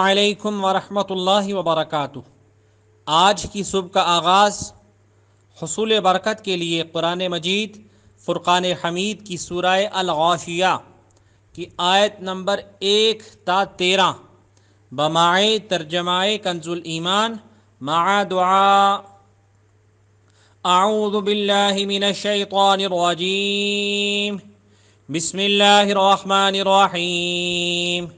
علیکم ورحمۃ اللہ وبرکاتہ۔ آج کی صبح کا آغاز حصول برکت کے لیے قرآن مجید فرقان حمید کی سورہ الغاشیہ کی آیت نمبر 1 تا 13 بمائے ترجمہ کنز الایمان مع دعا۔ اعوذ باللہ من الشیطان الرجیم، بسم اللہ الرحمن الرحیم۔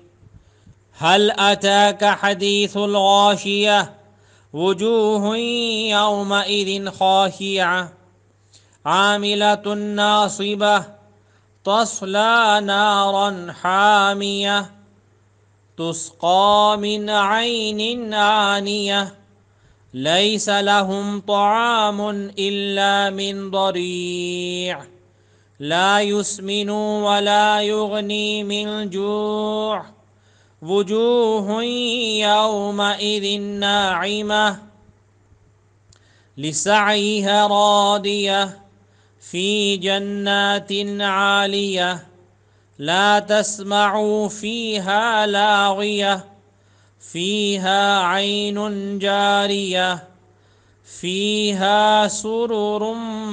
هل أتاك حديث الغاشية وجوه يومئذ خاشعة عاملة ناصبة تصلى نارا حامية تسقى من عين آنية ليس لهم طعام إلا من ضريع لا يسمن ولا يغني من جوع وجوه يومئذ ناعمة لسعيها راضية في جنات عالية لا تسمع فيها لاغية فيها عين جارية فيها سرر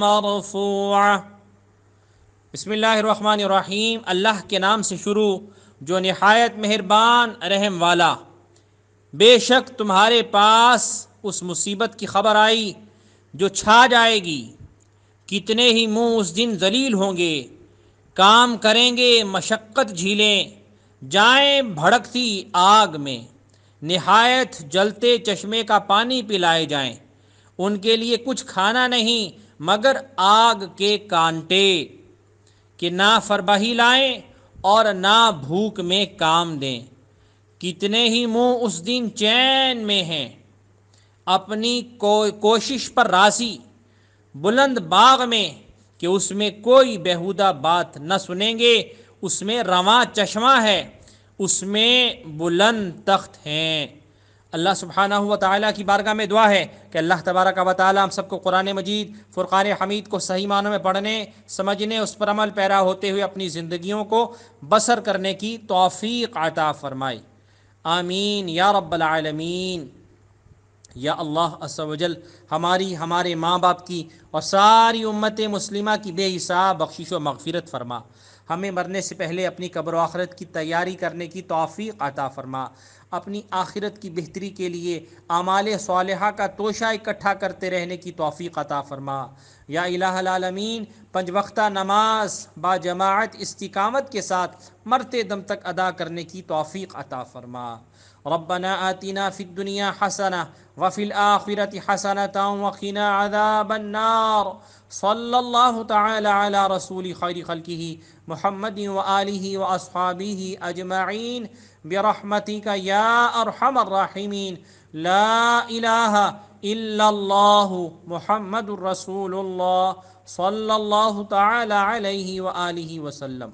مرفوعة۔ بسم اللہ الرحمن الرحیم، اللہ کے نام سے شروع جو نہایت مہربان رحم والا۔ بے شک تمہارے پاس اس مصیبت کی خبر آئی جو چھا جائے گی، کتنے ہی منہ اس دن ذلیل ہوں گے، کام کریں گے مشقت جھیلیں، جائیں بھڑکتی آگ میں، نہایت جلتے چشمے کا پانی پلائے جائیں، ان کے لیے کچھ کھانا نہیں مگر آگ کے کانٹے کہ نہ فربہی لائیں اور نہ بھوک میں کام دیں۔ کتنے ہی منہ اس دن چین میں ہیں، اپنی کوشش پر راضی، بلند باغ میں کہ اس میں کوئی بیہودہ بات نہ سنیں گے، اس میں رواں چشمہ ہے، اس میں بلند تخت ہیں۔ اللہ سبحانہ و تعالیٰ کی بارگاہ میں دعا ہے کہ اللہ تبارک و تعالیٰ ہم سب کو قرآن مجید فرقان حمید کو صحیح معنوں میں پڑھنے، سمجھنے، اس پر عمل پیرا ہوتے ہوئے اپنی زندگیوں کو بسر کرنے کی توفیق عطا فرمائے، آمین یا رب العالمین۔ یا اللہ عز و جل ہمارے ماں باپ کی اور ساری امت مسلمہ کی بے حساب بخشش و مغفرت فرما، ہمیں مرنے سے پہلے اپنی قبر و آخرت کی تیاری کرنے کی توفیق عطا فرما، اپنی آخرت کی بہتری کے لیے اعمال صالحہ کا توشہ اکٹھا کرتے رہنے کی توفیق عطا فرما۔ یا الہ العالمین، 5 وقتہ نماز با جماعت استقامت کے ساتھ مرتے دم تک ادا کرنے کی توفیق عطا فرما۔ ربنا آتنا فی الدنیا حسنہ وفی الآخرۃ حسنۃ وقنا عذاب النار۔ صلی اللہ تعالی علی رسول خیر خلقہ محمد وآلہ واصحابہ اجمعین برحمتک یا ارحم الراحمین۔ لا الہ الا اللہ محمد الرسول اللہ صلی اللہ تعالی علیہ وآلہ وسلم۔